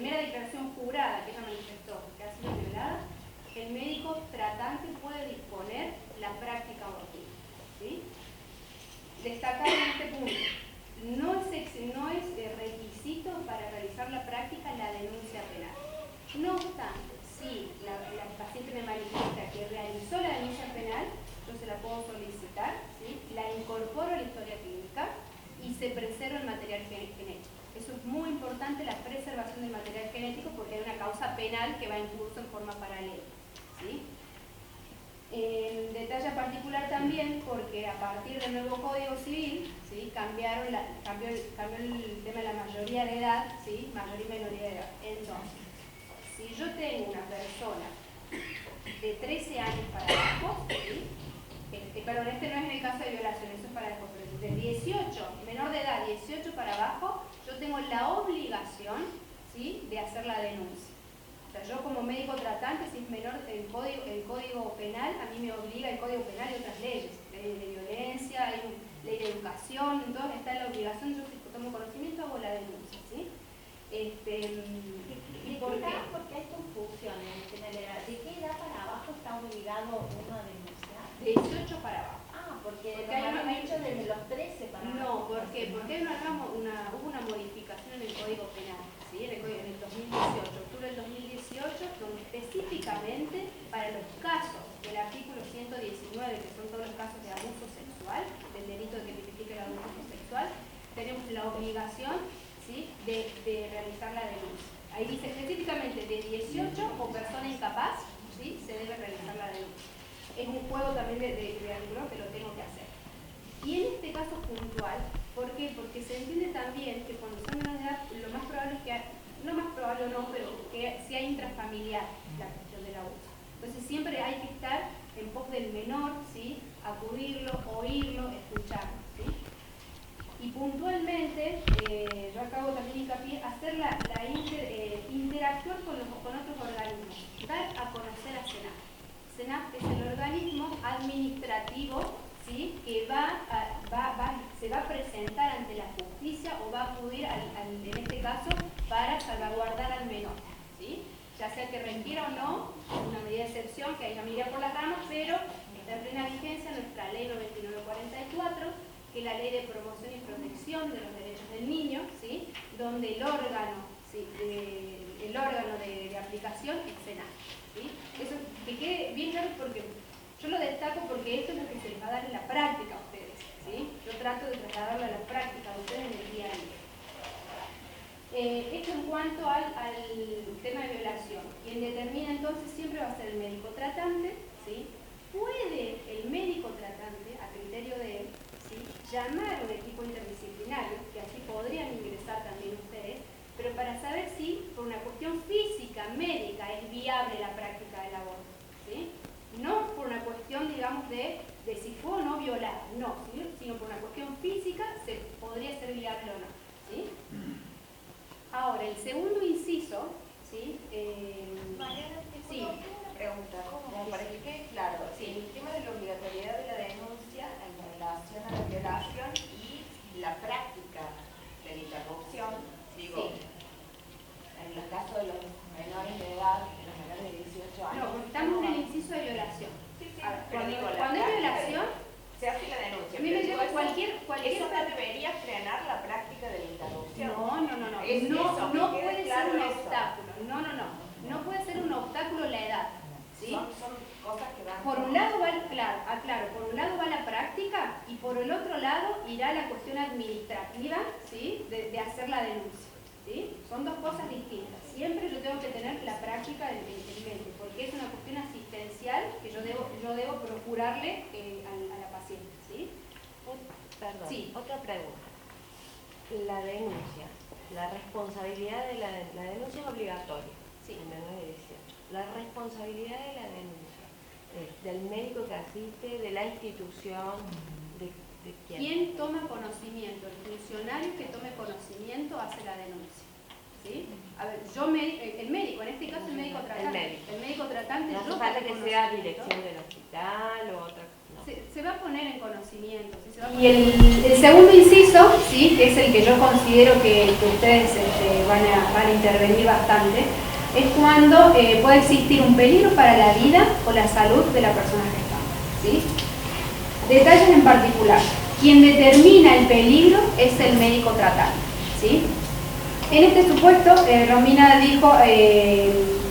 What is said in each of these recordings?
primera declaración jurada que ella manifestó que ha sido violada, el médico tratante puede disponer la práctica abortiva, ¿sí? Destacar en este punto, no es requisito para realizar la práctica la denuncia penal. No obstante, si la paciente me manifiesta que realizó la denuncia penal, yo se la puedo solicitar, ¿sí? La incorporo a la historia clínica y se preserva el material genético. Eso es muy importante, la preservación del material genético, porque hay una causa penal que va en curso en forma paralela, ¿sí? Detalle particular también, porque a partir del nuevo Código Civil, ¿sí? cambió el tema de la mayoría de edad, ¿sí? Mayoría y minoría de edad. Entonces, si yo tengo una persona de 13 años para abajo, ¿sí? Perdón, este no es en el caso de violación, eso es para después, de 18, menor de edad, 18 para abajo, yo tengo la obligación, ¿sí? de hacer la denuncia. O sea, yo como médico tratante, si es menor, el código penal, a mí me obliga el código penal y otras leyes, ley de violencia, hay ley de educación, entonces está la obligación, yo si tomo conocimiento hago la denuncia, ¿sí? ¿Y por qué? Porque hay confusión en general. ¿De qué edad para abajo está obligado uno a denunciar? De 18 para abajo. Ah, porque lo han hecho desde los 13 para abajo. No, ¿por qué? Porque hubo una modificación en el Código Penal, ¿sí? en el 2018, octubre del 2018, donde específicamente para los casos del artículo 119, que son todos los casos de abuso sexual, del delito que tipifica el abuso sexual, tenemos la obligación, ¿sí? de realizar la denuncia. Ahí dice específicamente de 18 o persona incapaz, ¿sí? se debe realizar la denuncia. Es un juego también de artículos que lo tengo que hacer. Y en este caso puntual, ¿por qué? Porque se entiende también que cuando son menores de edad, lo más probable es que, no más probable o no, pero que sea intrafamiliar la cuestión del abuso. Entonces siempre hay que estar en pos del menor, ¿sí? Acudirlo, oírlo, escucharlo, ¿sí? Y puntualmente, yo acabo también hincapié, hacer interactuar con otros organismos, dar a conocer a SENAP. SENAP es el organismo administrativo, ¿sí? que se va a presentar ante la justicia o va a acudir, en este caso, para salvaguardar al menor, ¿sí? ya sea que requiera o no una medida de excepción, que haya medida por las ramas, pero está en plena vigencia nuestra ley 9944, que es la ley de promoción y protección de los derechos del niño, ¿sí? donde el órgano, ¿sí? el órgano de aplicación es SENAP. ¿sí? Eso que quede bien claro, porque yo lo destaco porque esto es lo que se les va a dar en la práctica a ustedes, ¿sí? Yo trato de trasladarlo a la práctica de ustedes en el día a día. Esto en cuanto al tema de violación. Quien determina entonces siempre va a ser el médico tratante, ¿sí? Puede el médico tratante, a criterio de él, ¿sí? llamar a un equipo interdisciplinario, que aquí podrían ingresar también ustedes, pero para saber si por una cuestión física, médica, es viable la práctica del aborto, ¿sí? No por una cuestión, digamos, de si fue o no violada, no, ¿sí? sino por una cuestión física, se podría ser viable o no, ¿sí? Ahora, el segundo inciso, ¿sí? Mariana, sí. una pregunta, como para que quede claro, sí. el tema de la obligatoriedad de la denuncia en relación a la violación y la práctica de la interrupción, digo, sí. en los casos de los menores de edad, de los menores de 18 años. No, estamos en el inciso de violación. Sí, A ver, pero digo, cuando hay violación, se hace la denuncia. a mí me lleva cualquier eso no debería frenar la práctica de la interrupción. No puede ser un obstáculo. No puede ser un obstáculo la edad. ¿sí? Son cosas que van. Por un lado va, por un lado va la práctica y por el otro lado irá la cuestión administrativa, ¿sí? de hacer la denuncia. ¿sí? Son dos cosas distintas. Siempre yo tengo que tener la práctica en mente, porque es una cuestión asistencial que yo debo procurarle a la paciente. ¿sí? Perdón, sí. Otra pregunta. La denuncia, la responsabilidad de la denuncia es obligatoria, sí. en menores de 18. La responsabilidad de la denuncia es del médico que asiste, de la institución, de quién. ¿Quién toma conocimiento? El funcionario que tome conocimiento hace la denuncia. ¿sí? A ver, el médico, en este caso el médico tratante. El médico tratante. No hace falta que sea dirección del hospital o otra cosa. Se va a poner en conocimiento. ¿sí? Y el segundo inciso, ¿sí? que es el que yo considero que ustedes van a intervenir bastante, es cuando puede existir un peligro para la vida o la salud de la persona gestante, ¿sí? Detalles en particular. Quien determina el peligro es el médico tratante, ¿sí? En este supuesto, Romina dijo,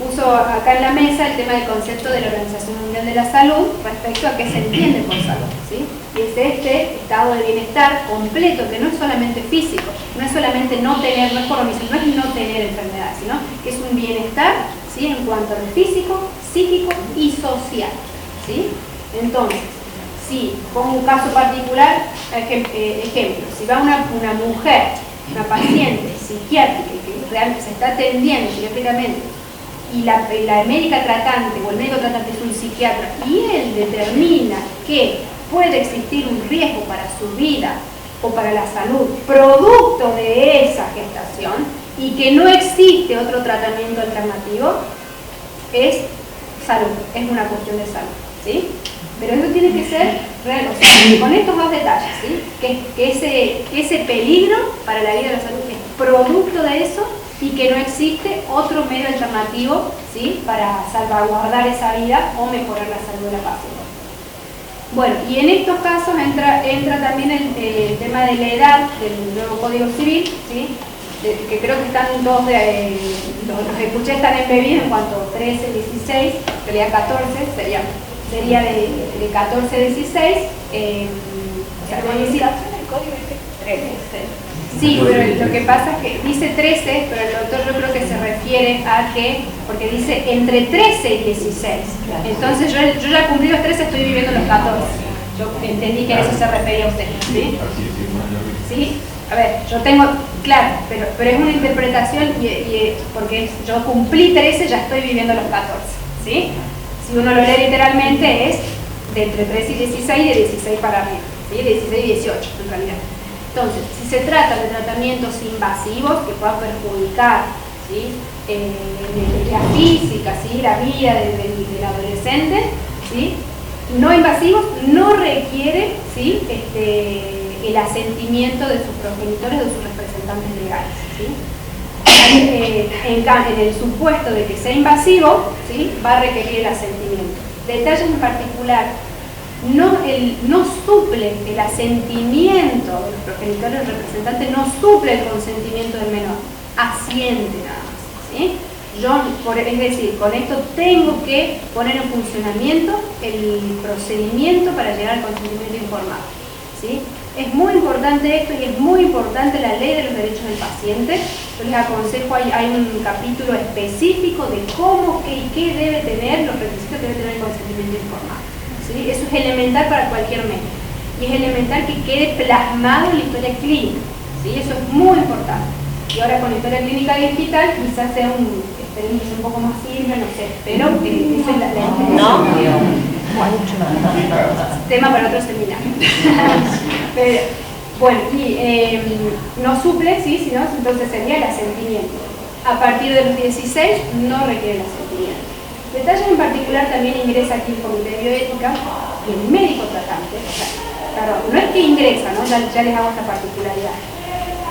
puso acá en la mesa el tema del concepto de la Organización Mundial de la Salud respecto a qué se entiende por salud, ¿sí? Y es este estado de bienestar completo, que no es solamente físico, no es solamente no tener, no es por omisión, no es no tener enfermedad, sino que es un bienestar, ¿sí? En cuanto a lo físico, psíquico y social, ¿sí? Entonces, si pongo un caso particular, ejemplo, si va una mujer, una paciente psiquiátrica que realmente se está atendiendo psiquiátricamente y la médica tratante o el médico tratante es un psiquiatra y él determina que puede existir un riesgo para su vida o para la salud producto de esa gestación y que no existe otro tratamiento alternativo, es salud, es una cuestión de salud, ¿sí? Pero eso tiene que ser real, o sea, con estos dos detalles, ¿sí? Que ese peligro para la vida y la salud es producto de eso y que no existe otro medio alternativo, ¿sí? Para salvaguardar esa vida o mejorar la salud de la paciente. Bueno, y en estos casos entra también el tema de la edad del nuevo Código Civil, ¿sí? Que creo que están todos, los que escuché están embebidos en cuanto a 13, 16, sería 14, sería de 14 a 16, o sea, el código dice 13. Sí, pero lo que pasa es que dice 13, pero el doctor yo creo que se refiere a que, porque dice entre 13 y 16. Entonces yo ya cumplí los 13, estoy viviendo los 14. Yo entendí que a eso se refería a usted, ¿sí? ¿Sí? A ver, yo tengo, claro, pero es una interpretación porque yo cumplí 13, ya estoy viviendo los 14, ¿sí? Si uno lo lee literalmente es de entre 13 y 16 y de 16 para arriba, ¿sí? De 16 y 18 en realidad. Entonces, si se trata de tratamientos invasivos que puedan perjudicar, ¿sí? La física, ¿sí? La vida del adolescente, ¿sí? No invasivos, no requiere, ¿sí? El asentimiento de sus progenitores o de sus representantes legales, ¿sí? En el supuesto de que sea invasivo, ¿sí? Va a requerir el asentimiento. Detalles en particular, no suple el asentimiento de los progenitores representantes, no suple el consentimiento del menor, asiente nada más, ¿sí? Es decir, con esto tengo que poner en funcionamiento el procedimiento para llegar al consentimiento informado, ¿sí? Es muy importante esto y es muy importante la ley de los derechos del paciente. Yo les aconsejo, hay un capítulo específico de cómo, qué y qué debe tener, los requisitos que debe tener el consentimiento informado, ¿sí? Eso es elemental para cualquier médico y es elemental que quede plasmado en la historia clínica, ¿sí? Eso es muy importante. Y ahora con la historia clínica digital quizás sea un poco más simple, no sé, pero eso es la tema para otro seminario. Pero, bueno, y no suple, ¿sí? Sino, entonces sería el asentimiento. A partir de los 16 no requiere el asentimiento. Detalles en particular también ingresa aquí el Comité de Bioética y el médico tratante. O sea, claro, no es que ingresa, ¿no? Ya les hago esta particularidad.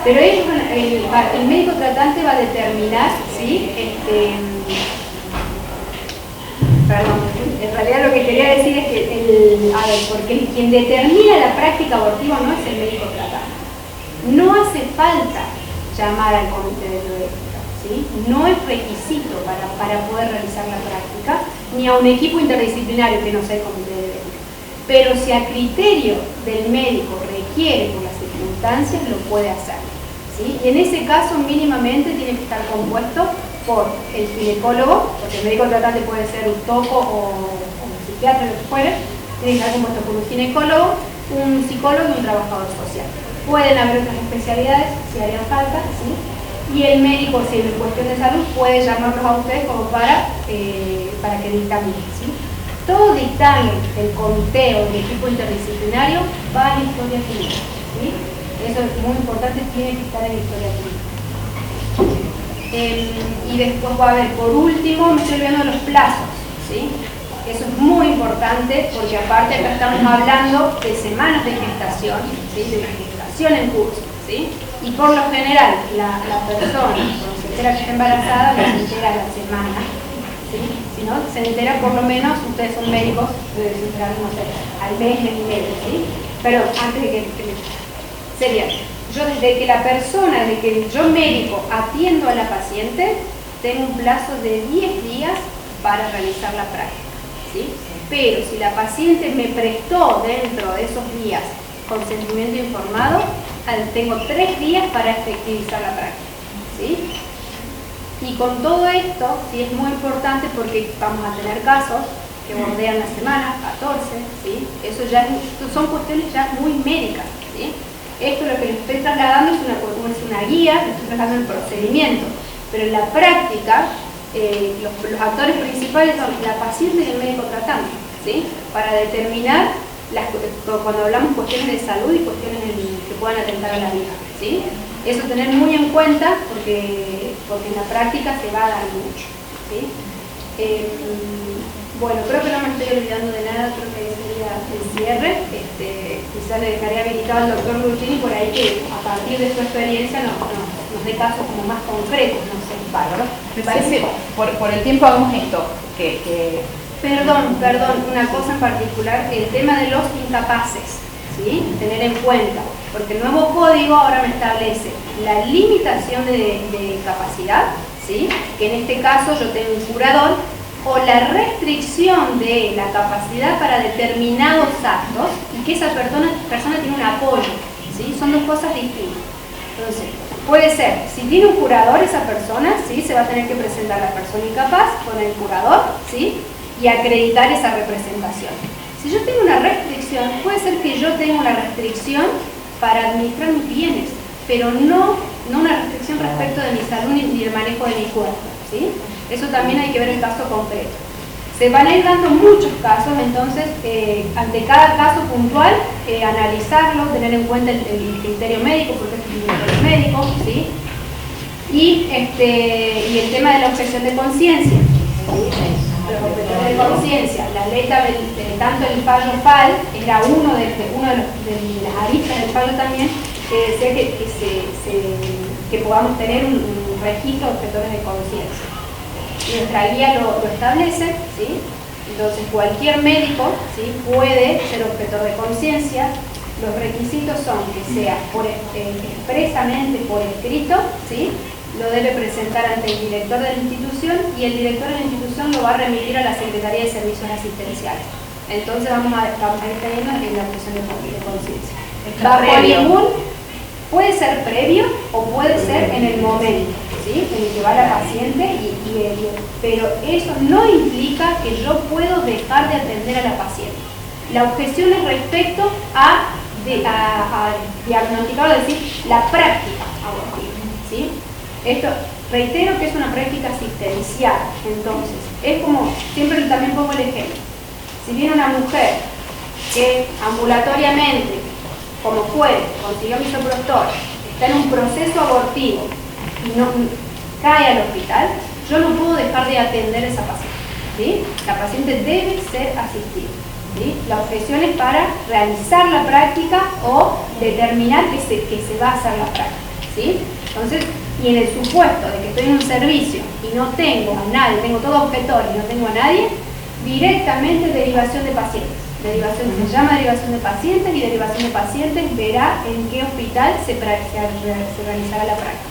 Pero el médico tratante va a determinar, ¿sí? Perdón, en realidad lo que quería decir es que, porque quien determina la práctica abortiva no es el médico tratante. No hace falta llamar al comité de bioética, ¿sí? No es requisito para poder realizar la práctica, ni a un equipo interdisciplinario que no sea el comité de bioética. Pero si a criterio del médico requiere por las circunstancias, lo puede hacer, ¿sí? Y en ese caso mínimamente tiene que estar compuesto por el ginecólogo, porque el médico tratante puede ser un toco o un psiquiatra, lo que fuere, tiene que estar compuesto por un ginecólogo, un psicólogo y un trabajador social. Pueden haber otras especialidades si harían falta, ¿sí? Y el médico, si en cuestión de salud, puede llamarlos a ustedes como para que dictaminen, ¿sí? Todo dictamen del comité o del equipo interdisciplinario va a la historia clínica, ¿sí? Eso es muy importante, tiene que estar en la historia clínica. Y después va a haber, por último, me estoy olvidando los plazos, ¿sí? Eso es muy importante porque aparte acá estamos hablando de semanas de gestación, ¿sí? De una gestación en curso, ¿sí? Y por lo general la persona, cuando se entera que está embarazada, no se entera a la semana. ¿Sí? Si no, se entera por lo menos, ustedes son médicos, deben enterar, no sé, al mes y medio, ¿sí? Pero antes de que sería, yo desde que la persona, desde que yo médico atiendo a la paciente, tengo un plazo de 10 días para realizar la práctica, ¿sí? Pero si la paciente me prestó dentro de esos días consentimiento informado, tengo 3 días para efectivizar la práctica, ¿sí? Y con todo esto, sí es muy importante porque vamos a tener casos que bordean la semana, 14, ¿sí? Eso ya son cuestiones ya muy médicas, ¿sí? Esto lo que les estoy trasladando es una guía, les estoy trasladando el procedimiento, pero en la práctica los actores principales son la paciente y el médico tratante, ¿sí? Para determinar, cuando hablamos cuestiones de salud y cuestiones que puedan atentar a la vida, ¿sí? Eso tener muy en cuenta porque en la práctica se va a dar mucho, ¿sí? Bueno, creo que no me estoy olvidando de nada, creo que sería el cierre. Quizá le dejaré habilitado al doctor Luchini por ahí que a partir de su experiencia nos dé casos como más concretos, no sé. Bárbaro. Me parece, por el tiempo hagamos esto, Perdón, una cosa en particular, el tema de los incapaces, ¿sí? Tener en cuenta, porque el nuevo código ahora me establece la limitación de capacidad, ¿sí? Que en este caso yo tengo un curador, o la restricción de la capacidad para determinados actos y que esa persona tiene un apoyo, ¿sí? Son dos cosas distintas. Entonces, puede ser, si tiene un curador esa persona, ¿sí? Se va a tener que presentar la persona incapaz con el curador, ¿sí? Y acreditar esa representación. Si yo tengo una restricción, puede ser que yo tenga una restricción para administrar mis bienes, pero no una restricción respecto de mi salud ni del manejo de mi cuerpo, ¿sí? Eso también hay que ver el caso concreto. Se van a ir dando muchos casos, entonces, ante cada caso puntual, analizarlo, tener en cuenta el criterio médico, porque es un criterio médico, ¿sí? Y el tema de la objeción de conciencia. Los objetores de conciencia, la ley, tanto el fallo FAL, era uno de las aristas del fallo también, que decía que podamos tener un registro de objetores de conciencia. Nuestra guía lo establece, ¿sí? Entonces cualquier médico, ¿sí? Puede ser objetor de conciencia. Los requisitos son que sea expresamente por escrito, ¿sí? Lo debe presentar ante el director de la institución y el director de la institución lo va a remitir a la Secretaría de Servicios Asistenciales. Entonces vamos a ir teniendo en la objeción de conciencia. Puede ser previo o puede ser en el momento, ¿sí? En el que va la paciente, pero eso no implica que yo puedo dejar de atender a la paciente. La objeción es respecto a diagnosticar, es decir, la práctica abortiva, ¿sí? Esto, reitero que es una práctica asistencial, entonces, es como, siempre también pongo el ejemplo. Si viene una mujer que ambulatoriamente, como puede, consiguió misoprostol, está en un proceso abortivo y no cae al hospital, yo no puedo dejar de atender a esa paciente, ¿sí? La paciente debe ser asistida, ¿sí? La objeción es para realizar la práctica o determinar que se va a hacer la práctica, ¿sí? Entonces, y en el supuesto de que estoy en un servicio y no tengo a nadie, tengo todo objetor y no tengo a nadie, directamente derivación de pacientes. Se llama derivación de pacientes y derivación de pacientes verá en qué hospital se realizará la práctica,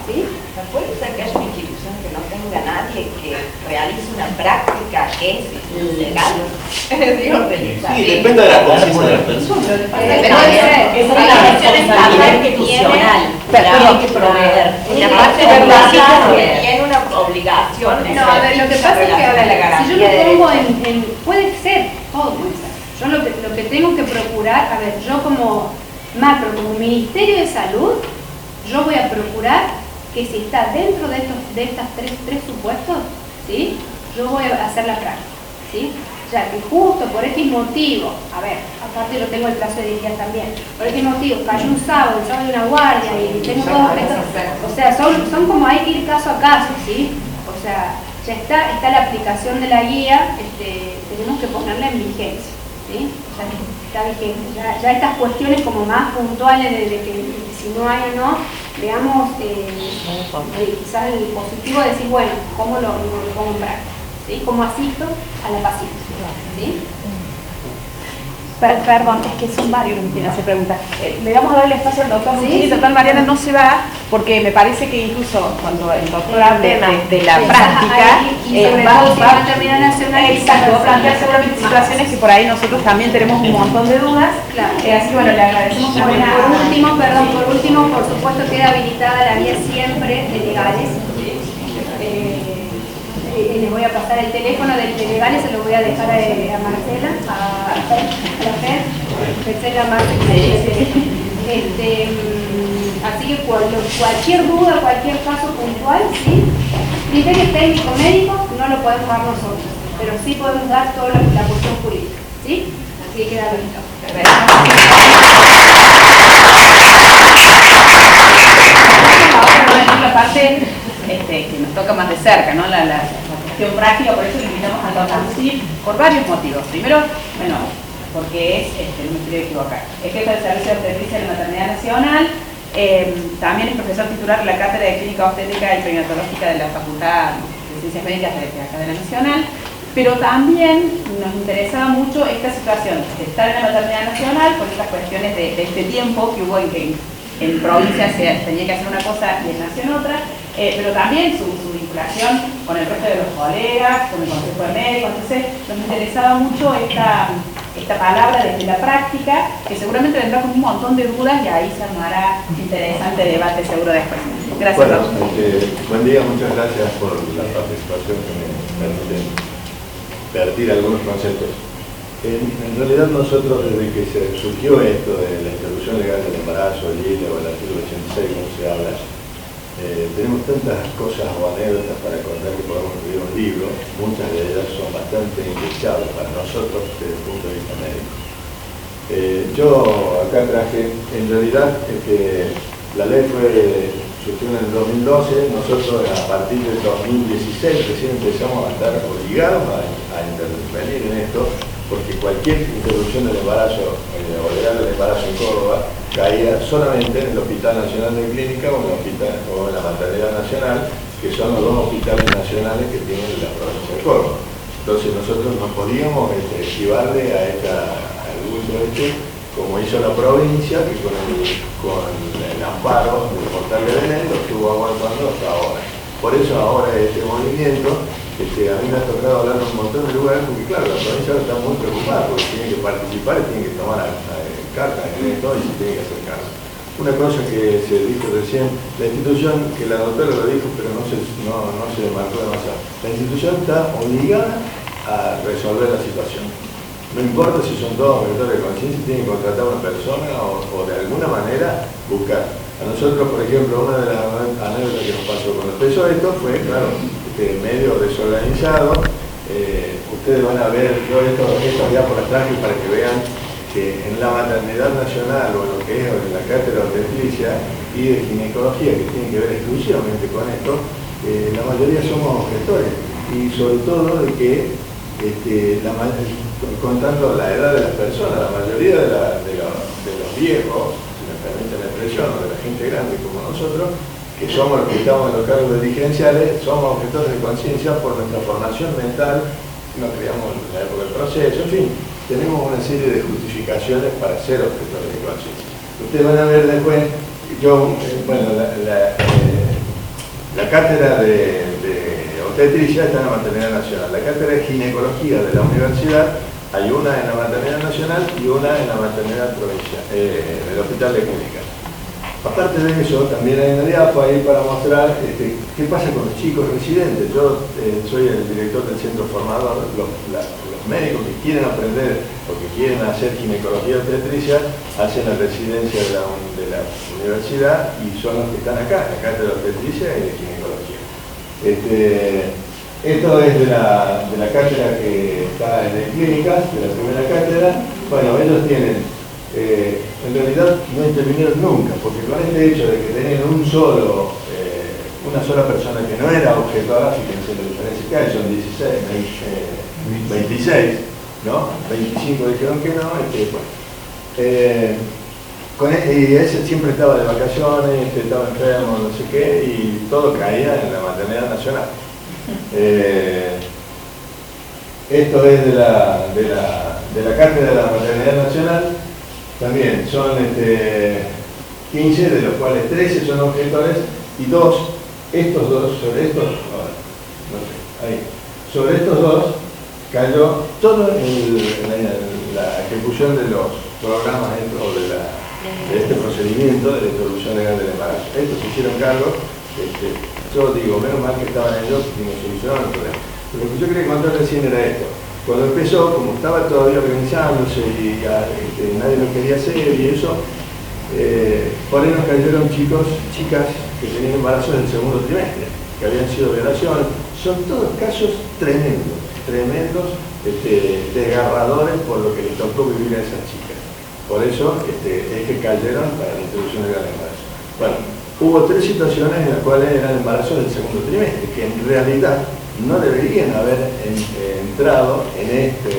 ¿sí? ¿Puede ser que haya una institución que no tenga nadie que realice una práctica que es legal? Sí, depende de la conciencia de la persona. Es una responsabilidad institucional que hay que proveer. Y aparte tiene una obligación. No, a ver, lo que pasa es que si yo lo pongo puede ser, todo puede ser. Yo lo que tengo que procurar, a ver, yo como macro, como Ministerio de Salud, yo voy a procurar que si está dentro de estas tres supuestos, ¿sí? Yo voy a hacer la práctica, ¿sí? Ya que justo por X motivo, a ver, aparte yo tengo el plazo de 10 días también, por X motivo, cayó un sábado, el sábado de una guardia y tengo todos estos, o sea, son como hay que ir caso a caso, ¿sí? O sea, ya está la aplicación de la guía, tenemos que ponerla en vigencia, ¿sí? Ya está vigente, ya estas cuestiones como más puntuales de que si no hay o no, veamos quizás el positivo de decir, bueno, ¿cómo lo pongo en práctica? ¿Sí? ¿Cómo asisto a la paciente? ¿Sí? Perdón, es que son varios los que quieren hacer preguntas. Le vamos a dar el espacio al doctor Mucchini. Sí, Doctor Mariana no se va, porque me parece que incluso cuando el doctor hable de la práctica, y sobre todo si va a terminar nacional. Exacto, va a plantear seguramente situaciones que por ahí nosotros también tenemos un montón de dudas. Claro. Así que bueno, le agradecemos Por último, por supuesto queda habilitada la vía siempre de legales. Les voy a pasar el teléfono de legales, se lo voy a dejar a Marcela, a la Fer, Marcela Marcela. Así que cualquier duda, cualquier caso puntual, ¿sí? Criterios técnico-médicos no lo podemos dar nosotros, pero sí podemos dar toda la cuestión jurídica, ¿sí? Así que queda listo. Ahora la parte que nos toca más de cerca, ¿no? La cuestión práctica, por eso le invitamos al doctor Mucchini por varios motivos. Primero, bueno, porque no me quiero equivocar, es jefe del Servicio de Obstetricia de la Maternidad Nacional, también es profesor titular de la Cátedra de Clínica Obstétrica y Perinatológica de la Facultad de Ciencias Médicas de acá de la Nacional, pero también nos interesaba mucho esta situación de estar en la Maternidad Nacional por estas cuestiones de este tiempo que hubo en que en provincias se tenía que hacer una cosa y en nación otra, pero también su vinculación con el resto de los colegas, con el Consejo de Médicos. Entonces nos interesaba mucho esta palabra desde la práctica, que seguramente vendrá con un montón de dudas y ahí se armará interesante debate seguro después. Gracias. Bueno, buen día, muchas gracias por la participación que me permiten vertir algunos conceptos. En realidad nosotros, desde que se surgió esto de la interrupción legal del embarazo, el ILE o el artículo 86, como se habla, tenemos tantas cosas o anécdotas para contar que podemos escribir un libro. Muchas de ellas son bastante indeseables para nosotros desde el punto de vista médico. Yo acá traje, en realidad, la ley surgió en el 2012, nosotros a partir del 2016 recién empezamos a estar obligados a intervenir en esto, porque cualquier interrupción del embarazo o legal del embarazo en Córdoba caía solamente en el Hospital Nacional de Clínica o en la Maternidad Nacional, que son los dos hospitales nacionales que tienen la provincia de Córdoba. Entonces nosotros no podíamos esquivarle al uso como hizo la provincia, que con el amparo del portal de Belén lo estuvo aguantando hasta ahora. Por eso ahora este movimiento, a mí me ha tocado hablar en un montón de lugares, porque claro, la provincia ahora está muy preocupada, porque tiene que participar y tiene que tomar cartas en esto y se tiene que hacer cargo. Una cosa que se dijo recién, la institución, que la doctora lo dijo, pero no se marcó demasiado, la institución está obligada a resolver la situación. No importa si son todos objetores de conciencia, tienen que contratar a una persona o de alguna manera buscar. A nosotros, por ejemplo, una de las anécdotas que nos pasó cuando empezó esto fue, claro, medio desorganizado. Ustedes van a ver, yo esto ya por atrás para que vean que en la maternidad nacional o en lo que es en la cátedra de obstetricia y de ginecología, que tiene que ver exclusivamente con esto, la mayoría somos objetores. Y sobre todo de que contando la edad de las personas, la mayoría de los viejos, si me permiten la expresión, o de la gente grande como nosotros, que somos los que estamos en los cargos dirigenciales, somos objetores de conciencia por nuestra formación mental, nos criamos en la época del proceso, en fin, tenemos una serie de justificaciones para ser objetores de conciencia. Ustedes van a ver después, la cátedra de obstetricia está en la Maternidad Nacional, la cátedra de ginecología de la universidad, hay una en la Maternidad Nacional y una en la Maternidad Provincial, del Hospital de Clínica. Aparte de eso, también hay una diapo ahí para mostrar qué pasa con los chicos residentes. Yo soy el director del centro formador. Los médicos que quieren aprender o que quieren hacer ginecología obstetricia hacen la residencia de la universidad y son los que están acá, en la cátedra de obstetricia y de ginecología. Esto es de la cátedra que está en el Clínicas, de la primera cátedra. Bueno, ellos tienen, en realidad no intervinieron nunca, porque con este hecho de que tenían una sola persona que no era objetora, fíjense la diferencia que hay, son 26, ¿no? 25 dijeron que no, y ese siempre estaba de vacaciones, estaba enfermo, no sé qué, y todo caía en la maternidad nacional. Esto es de la cátedra de la maternidad nacional. También son 15, de los cuales 13 son objetores, y sobre estos dos cayó todo la ejecución de los programas dentro de este procedimiento de la interrupción legal del embarazo. Estos se hicieron cargo, yo digo, menos mal que estaban ellos y nos solucionaron el problema. Pero lo que yo quería contar recién era esto. Cuando empezó, como estaba todavía organizándose y nadie lo quería hacer y eso, por ahí nos cayeron chicas que tenían embarazos del segundo trimestre, que habían sido violaciones. Son todos casos tremendos, desgarradores por lo que les tocó vivir a esas chicas. Por eso es que cayeron para la interrupción legal del embarazo. Bueno, hubo 3 situaciones en las cuales eran embarazos del segundo trimestre, que en realidad no deberían haber entrado en esta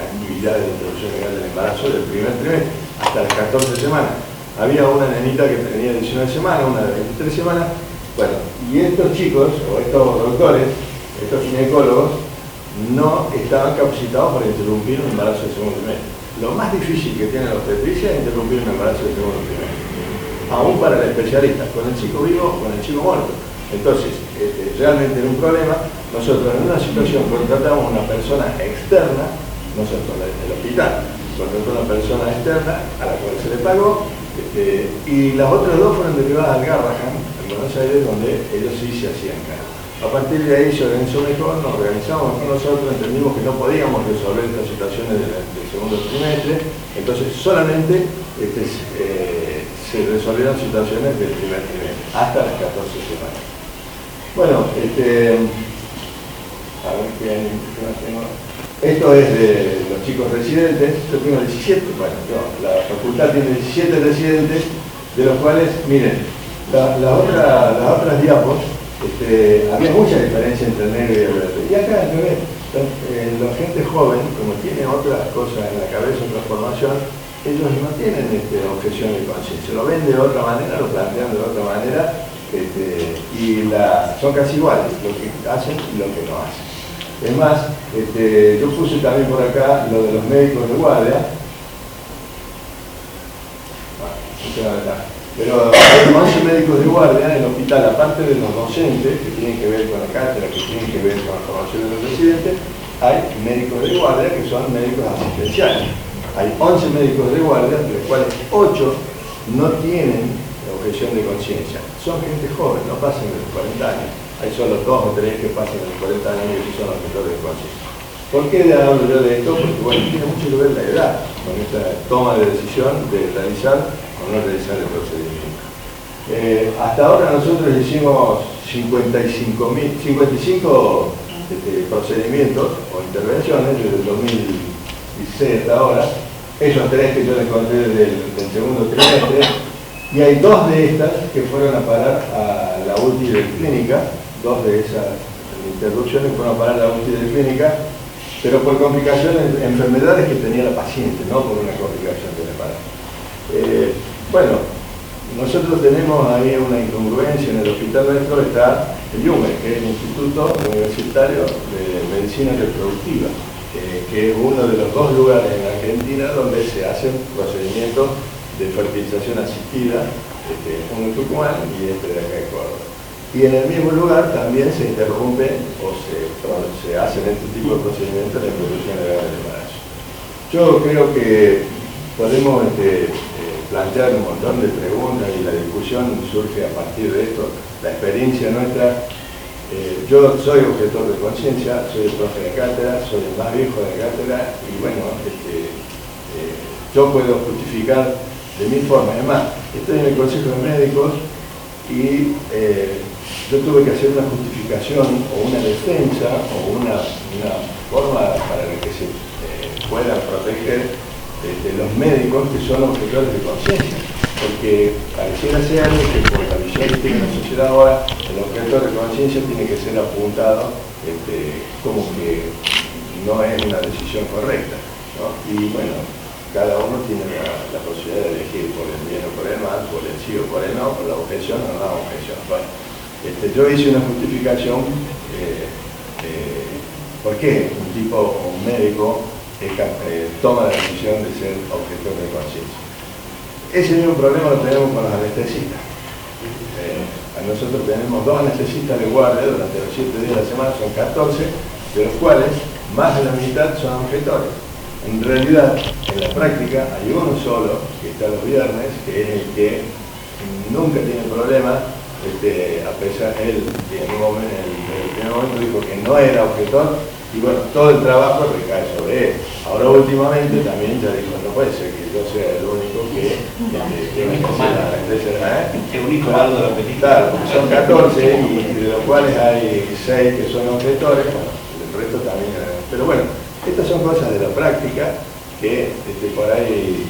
actividad de interrupción legal del embarazo del primer trimestre, hasta las 14 semanas. Había una nenita que tenía 19 semanas, una de 23 semanas. Bueno, y estos chicos, o estos doctores, estos ginecólogos, no estaban capacitados para interrumpir un embarazo del segundo trimestre. Lo más difícil que tiene la obstetricia es interrumpir un embarazo del segundo trimestre. Aún para el especialista, con el chico vivo o con el chico muerto. Entonces, realmente era un problema. Nosotros en una situación contratamos a una persona externa, nosotros el hospital contrató a una persona externa a la cual se le pagó, y las otras 2 fueron derivadas al Garrahan, en Buenos Aires, donde ellos sí se hacían cargo. A partir de ahí se organizó mejor, nos organizamos con nosotros, entendimos que no podíamos resolver estas situaciones del segundo trimestre, entonces solamente se resolvieron situaciones del primer trimestre, hasta las 14 semanas. Bueno, a ver qué más tengo. Esto es de los chicos residentes. Yo tengo 17, bueno, la facultad tiene 17 residentes, de los cuales, miren, las otras diapos, había mucha diferencia entre el negro y el verde. Y acá, al revés, la gente joven, como tiene otras cosas en la cabeza, otra formación, ellos no tienen objeción de conciencia. Lo ven de otra manera, lo plantean de otra manera, y son casi iguales lo que hacen y lo que no hacen. Es más, yo puse también por acá lo de los médicos de guardia. Pero hay 11 médicos de guardia en el hospital, aparte de los docentes que tienen que ver con la cátedra, que tienen que ver con la formación de los residentes, hay médicos de guardia que son médicos asistenciales. Hay 11 médicos de guardia, de los cuales 8 no tienen objeción de conciencia. Son gente joven, no pasan de los 40 años. Hay solo 2 o 3 que pasan de los 40 años y son objetores de conciencia. ¿Por qué hablo yo de esto? Porque bueno, tiene mucho que ver la edad con esta toma de decisión de realizar o no realizar el procedimiento. Hasta ahora nosotros hicimos 55 procedimientos o intervenciones desde el 2016 hasta ahora. Esos 3 que yo les conté del segundo trimestre, y hay 2 de estas que fueron a parar a la UTI de clínica, 2 de esas interrupciones fueron a parar a la UTI de clínica, pero por complicaciones, enfermedades que tenía la paciente, no por una complicación del embarazo. Bueno, nosotros tenemos ahí una incongruencia en el hospital nuestro, está el IUME, que es el Instituto Universitario de Medicina Reproductiva, que es uno de los 2 lugares en Argentina donde se hacen procedimientos de fertilización asistida, uno en Tucumán y de acá en Córdoba. Y en el mismo lugar también se interrumpe o se hacen este tipo de procedimientos de interrupción legal del embarazo. Yo creo que podemos plantear un montón de preguntas y la discusión surge a partir de esto. La experiencia nuestra, yo soy objetor de conciencia, soy el profe de cátedra, soy el más viejo de cátedra y bueno, yo puedo justificar de 1000 formas. Además, estoy en el Consejo de Médicos y yo tuve que hacer una justificación o una defensa o una forma para que se puedan proteger los médicos que son objetores de conciencia, porque pareciera ser que por la visión que tiene la sociedad ahora, el objetor de conciencia tiene que ser apuntado como que no es una decisión correcta, ¿no? Y bueno, cada uno tiene la posibilidad de elegir por el bien o por el mal, por el sí o por el no, por la objeción o no la objeción. Bueno, yo hice una justificación, ¿por qué un tipo o un médico toma la decisión de ser objetor de conciencia? Ese mismo problema lo tenemos con los anestesistas. Nosotros tenemos 2 anestesistas de guardia durante los 7 días de la semana, son 14, de los cuales más de la mitad son objetores. En realidad, en la práctica, hay uno solo, que está los viernes, que es el que nunca tiene problema, a pesar, él en el primer momento dijo que no era objetor, y bueno, todo el trabajo recae sobre él. Ahora últimamente también ya dijo, no puede ser que yo sea el único que el único lado de la película. Claro, porque son 14 y de los cuales hay 6 que son objetores, bueno, el resto también. Pero bueno, estas son cosas de la práctica que por ahí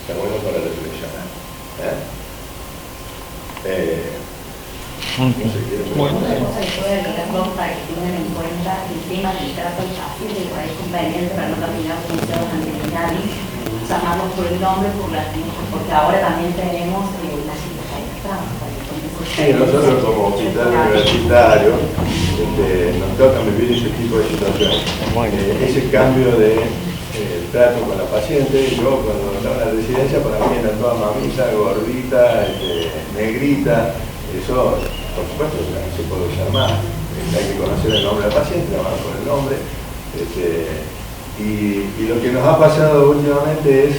está bueno para reflexionar. Bueno. Una cosa que puede agregar para que tengan en cuenta el tema del trato al paciente, por ahí es conveniente para no terminar con los anteriores, llamarlos por el nombre, porque ahora también tenemos la situación trans. Sí, nosotros como hospital universitario nos toca vivir ese tipo de situaciones. Ese cambio de trato con la paciente, yo cuando estaba en la residencia para mí era toda mamita, gordita, negrita, eso por supuesto ya no se puede usar más, hay que conocer el nombre del paciente, llamar por el nombre, y lo que nos ha pasado últimamente es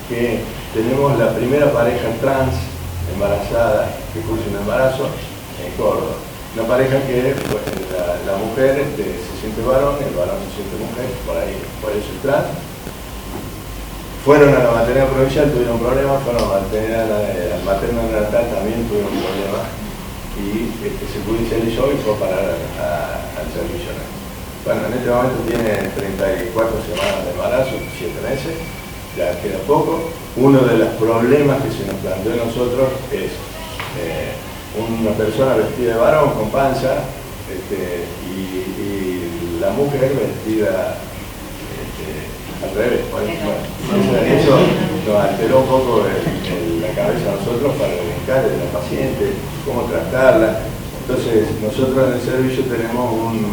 que tenemos la primera pareja trans embarazada que cursa un embarazo en Córdoba. Una pareja que pues, la mujer se siente varón, el varón se siente mujer, por eso es trans. Fueron a la maternidad provincial, tuvieron problemas, fueron a la materno natal, también tuvieron problemas, y se judicializó y fue a parar al servicio. Bueno, en este momento tiene 34 semanas de embarazo, 7 meses, ya queda poco. Uno de los problemas que se nos planteó a nosotros es una persona vestida de varón con panza y la mujer vestida al revés. Bueno, eso nos alteró un poco la cabeza a nosotros para el rescate de la paciente, cómo tratarla. Entonces nosotros en el servicio tenemos un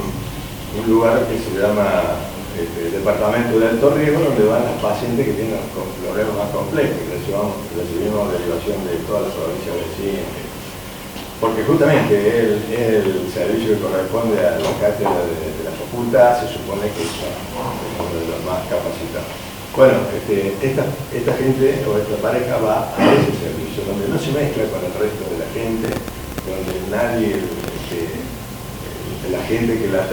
lugar que se llama departamento de alto riesgo, donde van las pacientes que tienen problemas más complejos, y recibimos derivación de todas las provincias vecinas, porque justamente es el servicio que corresponde a la cátedra de la facultad, se supone que son uno de los más capacitados. Bueno, esta gente o esta pareja va a ese servicio, donde no se mezcla con el resto de la gente, donde nadie, la gente que la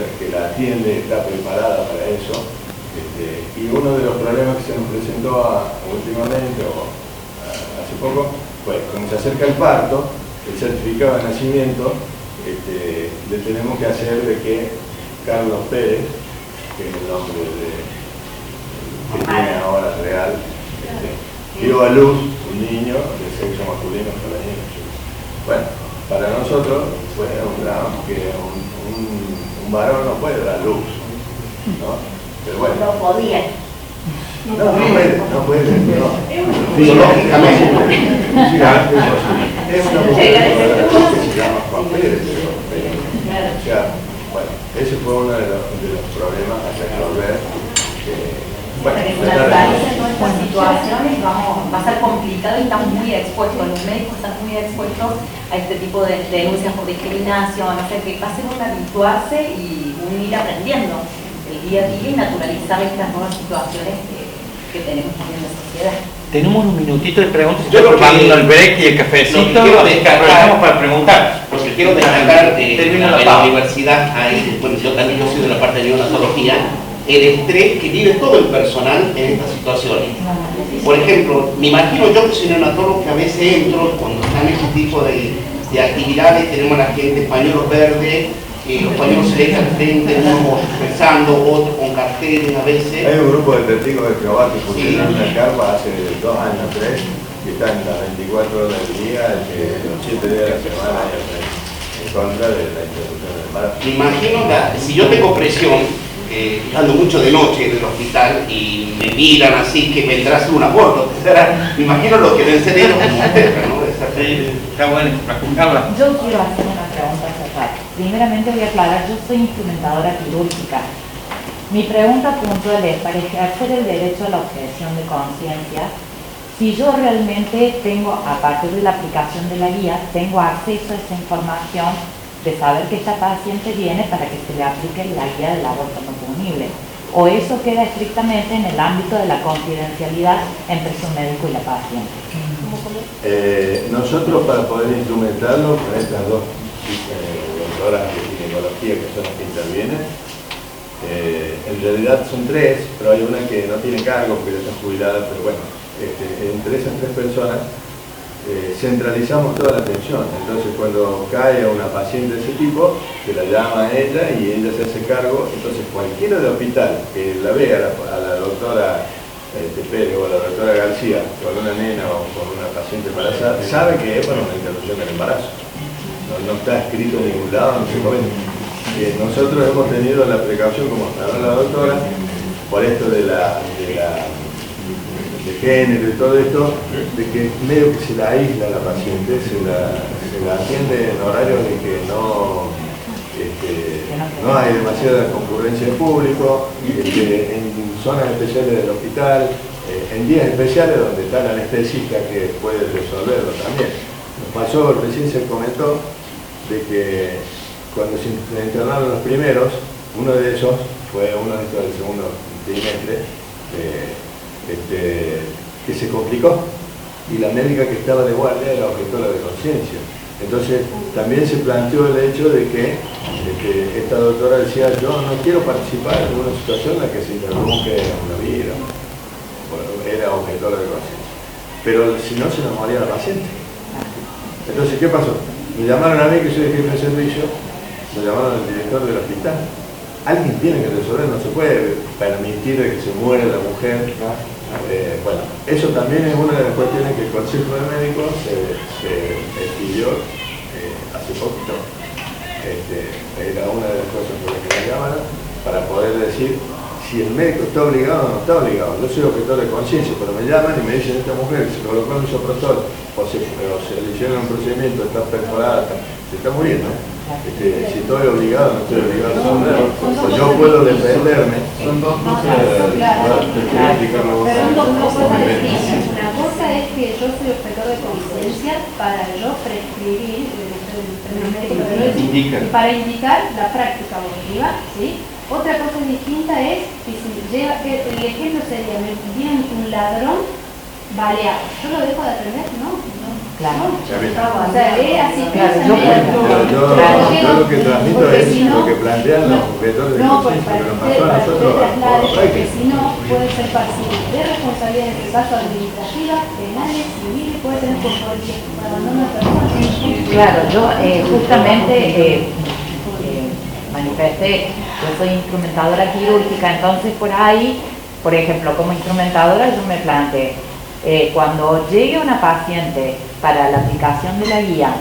atiende está preparada para eso, y uno de los problemas que se nos presentó últimamente o hace poco fue cuando se acerca el parto, el certificado de nacimiento, le tenemos que hacer de que Carlos Pérez, que es el nombre que tiene ahora real, dio a luz un niño de sexo masculino femenino. Bueno, para nosotros fue un drama que un varón no puede dar luz, ¿no? Pero bueno. No podía. No puede. Biológicamente. Es una mujer que se llama Juan Pérez. O sea, bueno, ese fue uno de los problemas a resolver. Bueno, naturalmente todas estas situaciones va a ser complicado y estamos muy expuestos, los médicos están muy expuestos a este tipo de denuncias por discriminación, o sea que va a ser un habituarse y un ir aprendiendo el día a día y naturalizar estas nuevas situaciones que tenemos también en la sociedad. Tenemos un minutito de preguntas, Yo lo que- tomando el break y el cafecito, quiero destacar- aprovechamos para preguntar. Lo que quiero destacar Termina la en la pausa. universidad, ahí, bueno, yo soy de la parte de neonatología, el estrés que vive todo el personal en estas situaciones. Por ejemplo, me imagino yo que soy neonatólogo que a veces entro cuando están este tipo de actividades, tenemos a la gente pañuelos verdes, los pañuelos se dejan frente, unos pensando, otros con carteles a veces. Hay un grupo de testigos de Jehová que pusieron Sí. una carpa hace 2 años, 3, que están las 24 horas del día, los 7 días de la semana en contra de la interrupción del embarazo. Me imagino, si yo tengo presión, yo ando mucho de noche en el hospital y me miran así que vendrá a hacer un aborto. Me imagino lo que deben ser ellos como mujer, ¿no? Está bueno, Carla. Yo quiero hacer una pregunta a cerrar. Primeramente voy a aclarar, yo soy instrumentadora quirúrgica. Mi pregunta puntual es, para ejercer el derecho a la objeción de conciencia, si yo realmente tengo, a partir de la aplicación de la guía, tengo acceso a esa información de saber que esta paciente viene para que se le aplique la guía del aborto no punible, o eso queda estrictamente en el ámbito de la confidencialidad entre su médico y la paciente. Nosotros, para poder instrumentarlo con estas dos doctoras de ginecología que son las que intervienen, en realidad son tres, pero hay una que no tiene cargo porque ya está jubilada, pero bueno, entre esas tres personas centralizamos toda la atención. Entonces cuando cae a una paciente de ese tipo, se la llama a ella y ella se hace cargo. Entonces cualquiera del hospital que la vea a la doctora Pérez o a la doctora García con una nena o con una paciente embarazada, sabe que es para una interrupción del embarazo. No está escrito en ningún lado, no se puede. Nosotros hemos tenido la precaución, como habló la doctora, por esto de género y todo esto, de que medio que se la aísla a la paciente, se la atiende en horario de que no hay demasiada concurrencia de público, en zonas especiales del hospital, en días especiales donde está el anestesista que puede resolverlo también. Nos pasó, recién se comentó, de que cuando se internaron los primeros, uno de esos fue uno de estos del segundo trimestre, que se complicó y la médica que estaba de guardia era objetora de conciencia. Entonces también se planteó el hecho de que esta doctora decía: yo no quiero participar en una situación en la que se interrumpe una vida. Bueno, era objetora de conciencia, pero si no se nos moría la paciente. Entonces, ¿qué pasó? Me llamaron a mí, que soy jefe de servicio, me llamaron al director del hospital. Alguien tiene que resolver, no se puede permitir que se muera la mujer. Bueno, eso también es una de las cuestiones que el Consejo de Médicos se expidió hace poquito. Era una de las cosas por las que me llamaron, para poder decir si el médico está obligado o no está obligado. Yo soy objetor de conciencia, pero me llaman y me dicen: esta mujer se colocó en un soprostol o se le hicieron un procedimiento, está perforada, se está muriendo. Si estoy obligado o no estoy obligado a resolverlo, pues yo puedo defenderme. Son dos cosas distintas. Una cosa es que yo soy objetor de conciencia para yo prescribir para indicar la práctica abortiva, ¿sí? Otra cosa distinta es que si lleva, el ejemplo sería: me viene un ladrón baleado, ¿yo lo dejo de atender? No. Claro. O sea, es así. Yo lo que transmito es lo que plantean los objetores de conciencia, que nos pasó a nosotros. Porque si no, puede ser pasivo de responsabilidad, en este caso administrativa, penales, civiles, puede tener por abandono de personas. Claro, yo justamente manifesté, yo soy instrumentadora quirúrgica, entonces por ahí, por ejemplo, como instrumentadora yo me planteé, cuando llegue una paciente para la aplicación de la guía,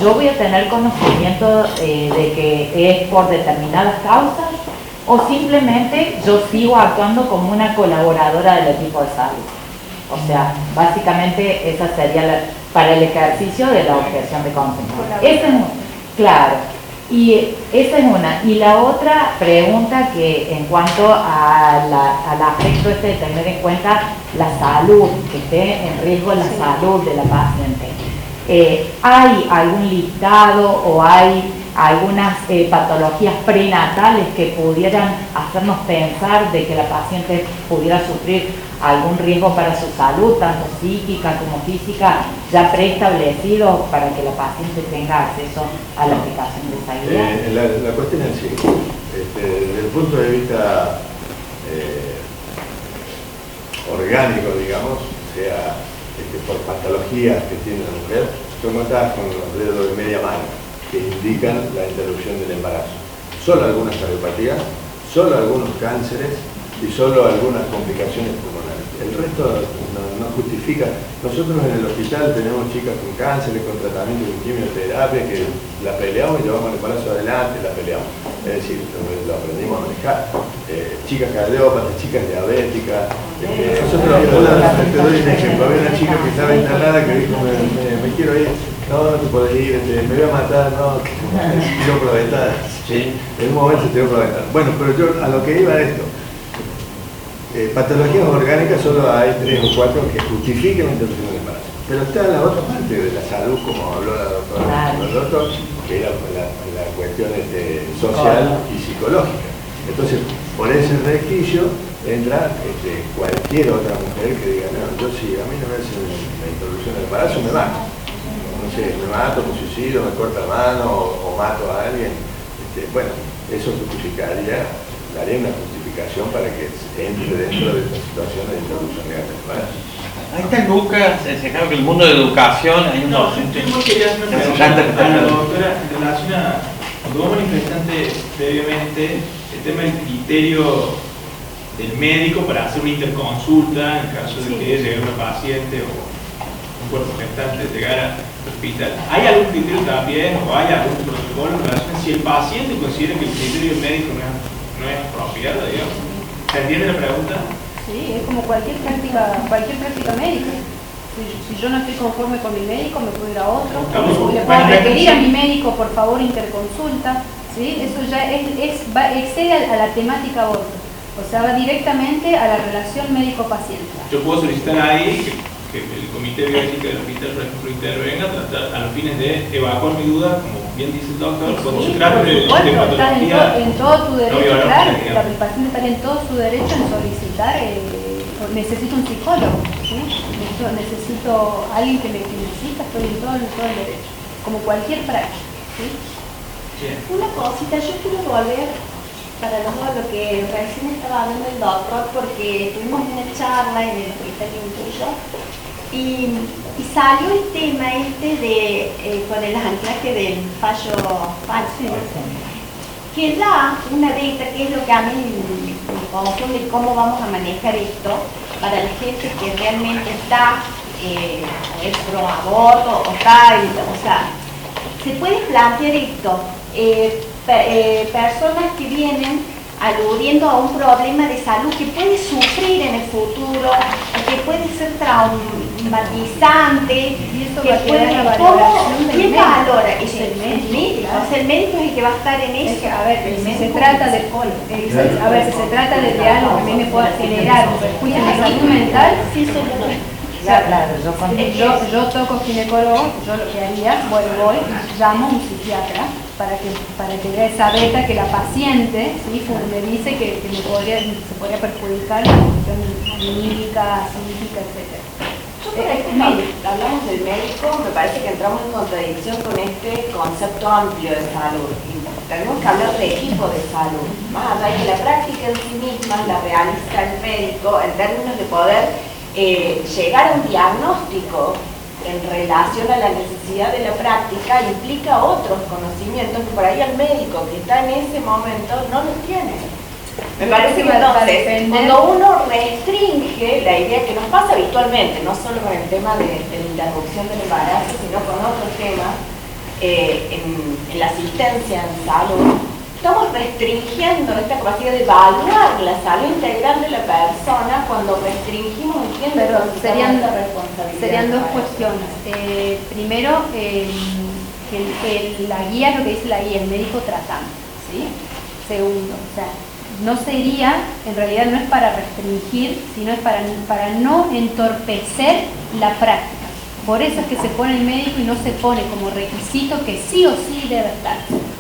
yo voy a tener conocimiento de que es por determinadas causas, o simplemente yo sigo actuando como una colaboradora del equipo de salud. O sea, básicamente esa sería para el ejercicio de la objeción de conciencia. Esa es claro. Y esa es una. Y la otra pregunta, que en cuanto al aspecto de tener en cuenta la salud, que esté en riesgo la salud de la paciente. ¿Hay algún listado o hay algunas patologías prenatales que pudieran hacernos pensar de que la paciente pudiera sufrir algún riesgo para su salud, tanto psíquica como física, ya preestablecido para que la paciente tenga acceso a la aplicación de esa guía? La cuestión es así, desde el punto de vista orgánico, digamos, o sea, por patologías que tiene la mujer, son contadas con los dedos de media mano, que indican la interrupción del embarazo. Solo algunas cardiopatías, solo algunos cánceres y solo algunas complicaciones pulmonares. El resto no justifica. Nosotros en el hospital tenemos chicas con cánceres, con tratamiento de quimioterapia, que la peleamos y llevamos el embarazo adelante, la peleamos. es decir, lo aprendimos a manejar. Chicas cardiópatas, chicas diabéticas. Nosotros, te doy un ejemplo, había una chica que estaba internada que dijo, me quiero ir, no te podés ir, me voy a matar, no, tiró por la ventana. ¿Sí? En un momento se tiró por la ventana. Bueno, pero yo a lo que iba a esto, patologías orgánicas solo hay 3 o 4 que justifiquen la interrupción del embarazo. Pero está la otra parte de la salud, como habló la doctora, el doctor, que era la cuestión social y psicológica. Entonces, por ese resquicio entra cualquier otra mujer que diga, no, yo si a mí no me hacen la interrupción del embarazo, me mato. No sé, me mato, me suicido, me corto la mano o mato a alguien. Bueno, eso justificaría, daría una justificación para que entre dentro de esta situación de interrupción legal del embarazo. Ahí está Lucas, claro que el mundo de educación, hay un docente. Yo quería hacer una pregunta a la doctora en relación a, cuando vos manifestaste previamente el tema del criterio del médico para hacer una interconsulta en caso de que llegue una paciente o un cuerpo gestante llegara al hospital. ¿Hay algún criterio también o hay algún protocolo en relación si el paciente considera que el criterio del médico no es apropiado, digamos? ¿Se entiende la pregunta? Sí, es como cualquier práctica médica. Si yo no estoy conforme con mi médico, me puedo ir a otro. Le puedo requerir a mi médico, por favor, interconsulta. ¿Sí? Eso ya excede a la temática aborto. O sea, va directamente a la relación médico-paciente. Yo puedo solicitar ahí que el Comité de Bioética del hospital, por ejemplo, intervenga a los fines de evacuar mi duda, como bien dice el doctor, cuando se trata de patología. En todo tu derecho, no claro, el paciente está en todo su derecho en solicitar, necesito un psicólogo, ¿sí? necesito alguien que me necesita, estoy en todo el derecho, como cualquier práctica. ¿Sí? Una cosita, yo quiero volver para lo que recién estaba hablando el doctor, porque tuvimos una charla en el hospital tuyo y salió el tema con el anclaje del fallo falso, que da una data, que es lo que a mí me confunde cómo vamos a manejar esto para la gente que realmente está pro aborto o sea, se puede plantear esto. Personas que vienen aludiendo a un problema de salud que puede sufrir en el futuro, que puede ser traumatizante, y eso que ¿quién valora? Es el médico. O sea, el médico es el que va a estar en eso. A ver, si se trata de algo que a mí me pueda generar un perjuicio en la salud mental, sí soy yo toco ginecólogo, yo lo que haría, voy, llamo a un psiquiatra para que vea esa beta que la paciente, ¿sí? me dice que se podría perjudicar la cuestión anímica, psíquica, etc. Hablamos del médico, me parece que entramos en contradicción con este concepto amplio de salud. Tenemos que hablar de equipo de salud, más allá de que la práctica en sí misma la realiza el médico en términos de poder llegar a un diagnóstico en relación a la necesidad de la práctica implica otros conocimientos que por ahí el médico que está en ese momento no los tiene. Me parece que entonces, cuando uno restringe la idea que nos pasa habitualmente, no solo con el tema de la interrupción del embarazo, sino con otros temas en la asistencia en salud, estamos restringiendo esta capacidad de evaluar la salud integral de la persona cuando restringimos el tiempo. Pero serían dos cuestiones. Primero, la guía, lo que dice la guía, el médico tratante, ¿sí? Segundo, o sea, no sería, en realidad no es para restringir, sino es para no entorpecer la práctica. Por eso es que se pone el médico y no se pone como requisito que sí o sí debe estar.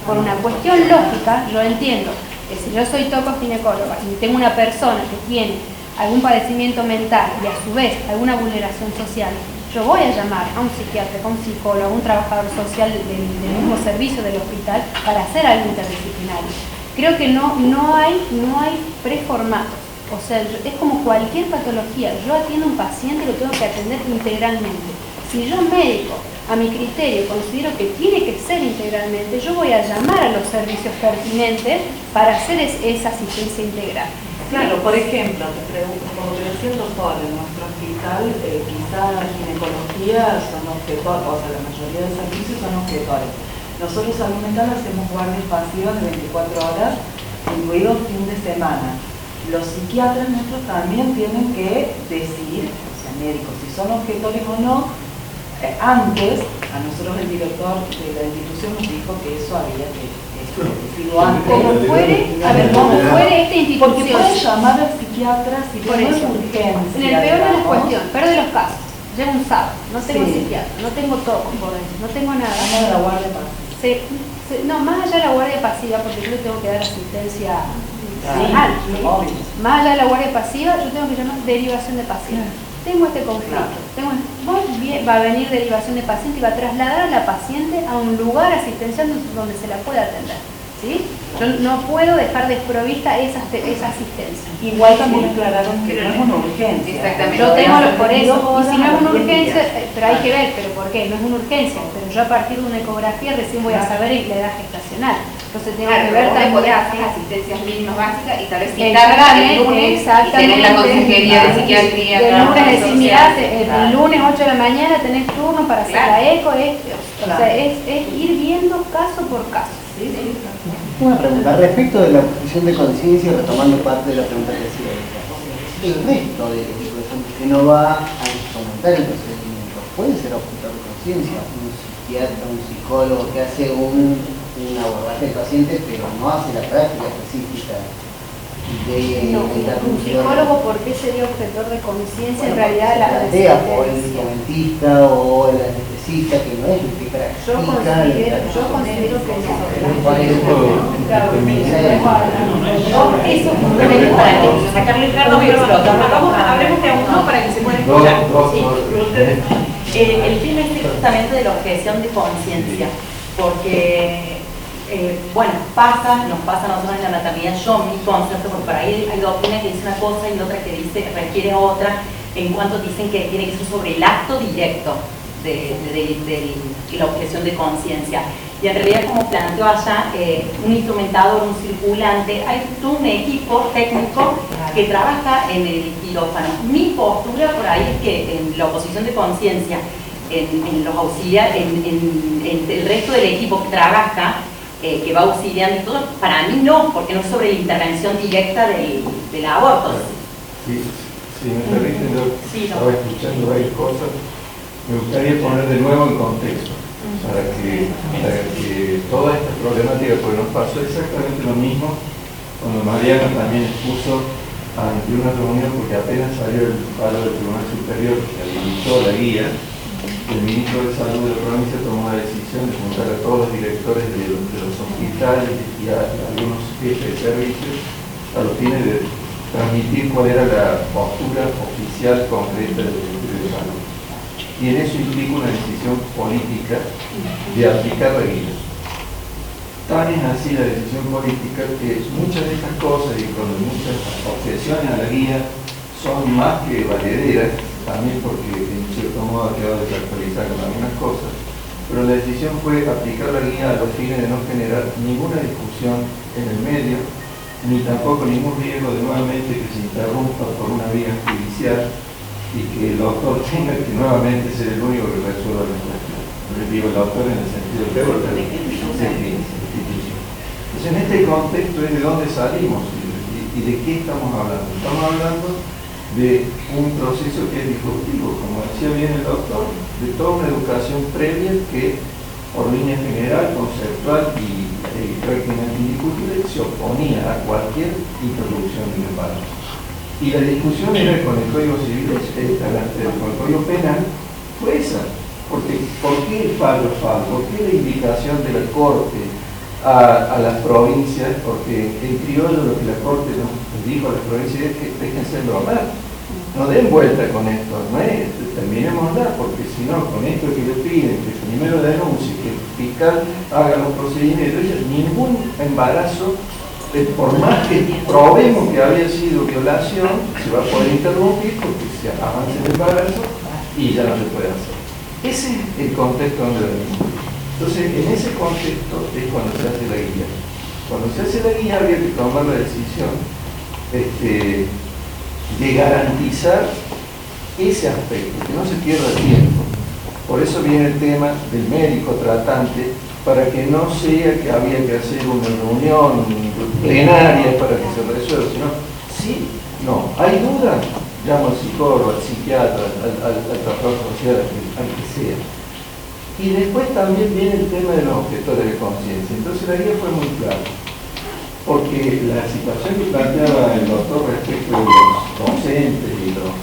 Por una cuestión lógica, yo entiendo que si yo soy tocoginecóloga y tengo una persona que tiene algún padecimiento mental y a su vez alguna vulneración social, yo voy a llamar a un psiquiatra, a un psicólogo, a un trabajador social del mismo servicio del hospital para hacer algo interdisciplinario. Creo que no hay preformatos. O sea, es como cualquier patología. Yo atiendo a un paciente y lo tengo que atender integralmente. Si yo médico, a mi criterio, considero que tiene que ser integralmente, yo voy a llamar a los servicios pertinentes para hacer esa asistencia integral. Claro, por ejemplo, te pregunto, como te decía el doctor, en nuestro hospital quizá la ginecología son objetores, o sea, la mayoría de servicios son objetores. Nosotros en salud mental hacemos guardias pasivas de 24 horas, incluido fin de semana. Los psiquiatras nuestros también tienen que decidir, o sea, médicos, si son objetores o no. Antes, a nosotros el director de la institución nos dijo que eso había que decirlo antes. Como fuere, a ver, como fuere esta institución. Porque pueden llamar al psiquiatra si Por tienen eso, urgencia. en el peor de las digamos. cuestiones, peor de los casos, llega un sábado, no tengo Sí. psiquiatra, no tengo todo, no tengo nada. Vamos a la guardia pasiva. No, más allá de la guardia pasiva, porque yo le tengo que dar asistencia Sí, ¿sí? obvio. Más allá de la guardia pasiva, yo tengo que llamar derivación de paciente. Tengo este conflicto, va a venir derivación de paciente y va a trasladar a la paciente a un lugar asistencial donde se la pueda atender. ¿Sí? Yo no puedo dejar desprovista esa asistencia. Igual también aclararon que no es una urgencia. Exactamente. Yo tengo por eso, y si no es una 10 urgencia, días. pero hay que ver, pero ¿por qué? No es una urgencia, pero yo a partir de una ecografía recién voy a saber la edad gestacional. Entonces tengo que ver también. Podés hacer asistencias mínimas básicas y tal vez citarla Exactamente, el lunes y exactamente. tener la consejería de psiquiatría. El trabajo lunes decir, social. mirá, el lunes 8 de la mañana tenés turno para hacer la eco, o sea, es ir viendo caso por caso. ¿Sí? Una pregunta, respecto de la objeción de conciencia, retomando parte de la pregunta que hacía ella, el resto de la gente que no va a instrumentar el procedimiento puede ser objetor de conciencia, un psiquiatra, un psicólogo que hace un abordaje del paciente pero no hace la práctica específica de No, un psicólogo, ¿por qué sería objetor de conciencia? En realidad la o el instrumentista o el anestesista que no es el que practica. Yo considero que no. Eso Para sacarle el cargo, hablemos de uno para que se pueda escuchar. El tema es justamente de la objeción de conciencia, porque bueno, nos pasa a nosotros en la anatomía, mi concepto, porque por ahí hay doctrinas que dicen una cosa y otra que requiere otra, en cuanto dicen que tiene que ser sobre el acto directo de la objeción de conciencia. Y en realidad, como planteó allá, un instrumentador, un circulante, hay todo un equipo técnico que trabaja en el quirófano. Mi postura por ahí es que en la oposición de conciencia, en los auxiliares, en el resto del equipo que trabaja, que va auxiliando y todo, para mí no, porque no es sobre la intervención directa del aborto. Sí, me permiten, yo estaba escuchando varias cosas, me gustaría poner de nuevo en contexto, para que toda esta problemática, porque nos pasó exactamente lo mismo cuando Mariana también expuso ante una reunión, porque apenas salió el paro del Tribunal Superior que habilitó la guía. El ministro de Salud de la provincia tomó la decisión de juntar a todos los directores de los hospitales y a algunos jefes de servicios a los fines de transmitir cuál era la postura oficial concreta del Ministerio de Salud. Y en eso implica una decisión política de aplicar la guía. Tan es así la decisión política que muchas de estas cosas y con muchas objeciones a la guía son más que valederas, también porque en cierto modo ha quedado desactualizada con algunas cosas, pero la decisión fue aplicar la guía a los fines de no generar ninguna discusión en el medio, ni tampoco ningún riesgo de nuevamente que se interrumpa por una vía judicial y que el doctor tenga que nuevamente ser el único que resuelva la cuestión. Digo el doctor en el sentido de la institución. Entonces, en este contexto es de dónde salimos y de qué estamos hablando. Estamos hablando de un proceso que es disruptivo, como decía bien el doctor, de toda una educación previa que, por línea general, conceptual y prácticamente indiscutible, se oponía a cualquier introducción de embarazo. Y la discusión era con el Código Civil, con el Código Penal, fue esa. Porque, ¿por qué el fallo? ¿Por qué la indicación de la Corte a las provincias? Porque en criollo lo que la Corte nos dijo a las provincias es que déjense bromar. No den vuelta con esto, no es, terminémosla, porque si no, con esto que le piden, que primero denuncie, que el fiscal haga los procedimientos, ningún embarazo, por más que probemos que había sido violación, se va a poder interrumpir porque se avanza el embarazo y ya no se puede hacer. Ese es el contexto donde venimos. Entonces, en ese contexto es cuando se hace la guía. Cuando se hace la guía había que tomar la decisión de garantizar ese aspecto, que no se pierda tiempo. Por eso viene el tema del médico tratante para que no sea que había que hacer una reunión plenaria para que se resuelva, sino, sí, no, hay dudas, llamo al psicólogo, al psiquiatra, al trabajador social, al que sea. Y después también viene el tema de los objetores de conciencia. Entonces la guía fue muy clara, porque la situación que planteaba el doctor respecto de los docentes y los